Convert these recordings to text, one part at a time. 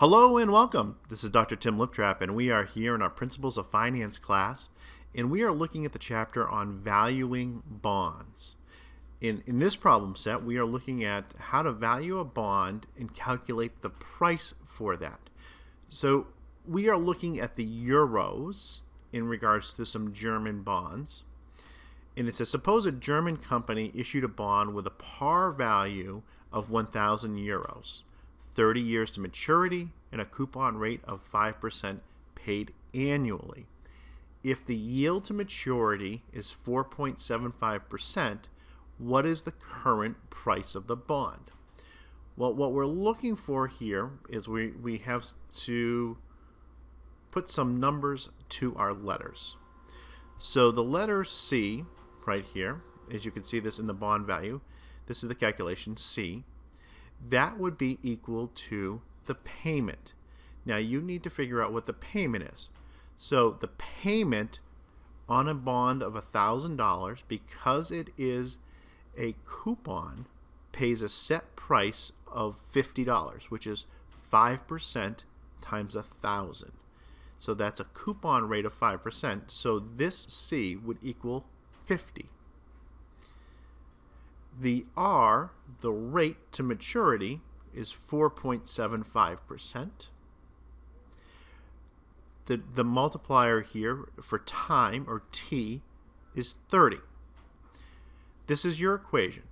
Hello and welcome. This is Dr. Tim Liptrap, and we are here in our Principles of Finance class, and we are looking at the chapter on valuing bonds. In this problem set, we are looking at how to value a bond and calculate the price for that. So we are looking at the euros in regards to some German bonds. And it says, suppose a German company issued a bond with a par value of 1,000 euros, 30 years to maturity, and a coupon rate of 5% paid annually. If the yield to maturity is 4.75%, what is the current price of the bond? Well, what we're looking for here is we have to put some numbers to our letters. So the letter C right here, as you can see this in the bond value, this is the calculation C. That would be equal to the payment. Now you need to figure out what the payment is. So the payment on a bond of $1,000, because it is a coupon, pays a set price of $50, which is 5% times 1,000. So that's a coupon rate of 5%. So this C would equal 50. The R, the rate to maturity, is 4.75%. The multiplier here for time, or T, is 30. This is your equation.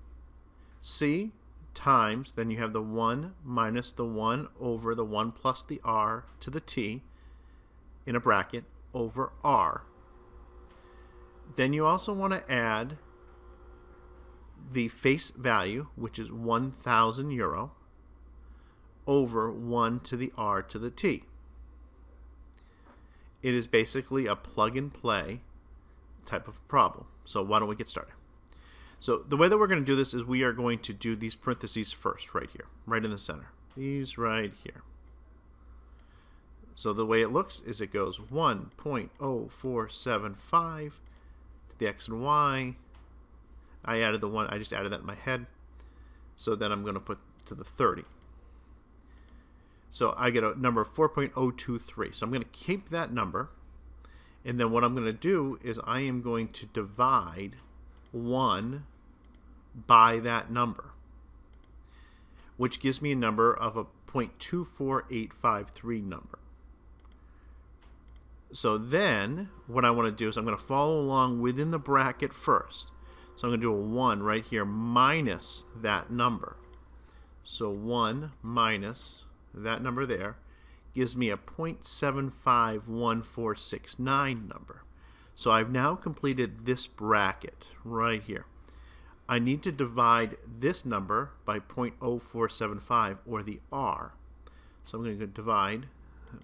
C times, then you have the 1 minus the 1 over the 1 plus the R to the T in a bracket over R. Then you also want to add the face value, which is 1,000 euro, over 1 to the R to the T. It is basically a plug-and-play type of problem. So why don't we get started? So the way that we're going to do this is we are going to do these parentheses first, right here, right in the center. These right here. So the way it looks is it goes 1.0475 to the X and Y. I added the 1, I just added that in my head. So then I'm going to put to the 30. So I get a number of 4.023. So I'm going to keep that number. And then what I'm going to do is I am going to divide 1 by that number, which gives me a number of a 0.24853 number. So then what I want to do is I'm going to follow along within the bracket first. So I'm going to do a 1 right here minus that number. So 1 minus that number there gives me a 0.751469 number. So I've now completed this bracket right here. I need to divide this number by 0.0475, or the R. So I'm going to divide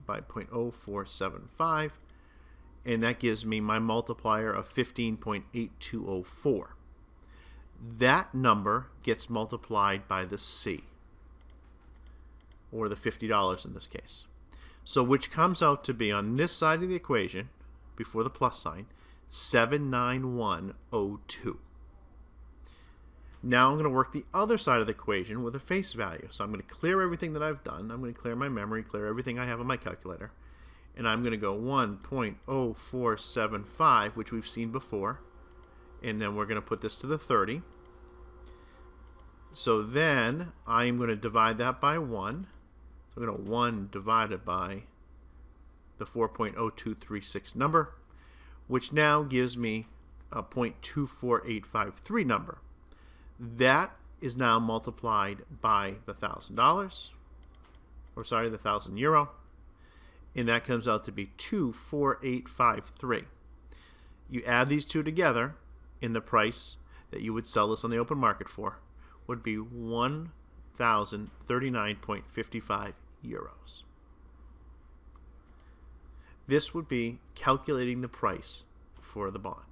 by 0.0475, and that gives me my multiplier of 15.8204. That number gets multiplied by the C, or the $50 in this case. So which comes out to be, on this side of the equation, before the plus sign, 79102. Now I'm going to work the other side of the equation with a face value. So I'm going to clear everything that I've done. I'm going to clear my memory, clear everything I have on my calculator. And I'm going to go 1.0475, which we've seen before. And then we're going to put this to the 30. So then I'm going to divide that by 1. So I'm going to 1 divided by the 4.0236 number, which now gives me a 0.24853 number. That is now multiplied by the $1,000, or sorry, the 1,000 euro, and that comes out to be 24853. You add these two together, in the price that you would sell this on the open market for would be 1,039.55 euros. This would be calculating the price for the bond.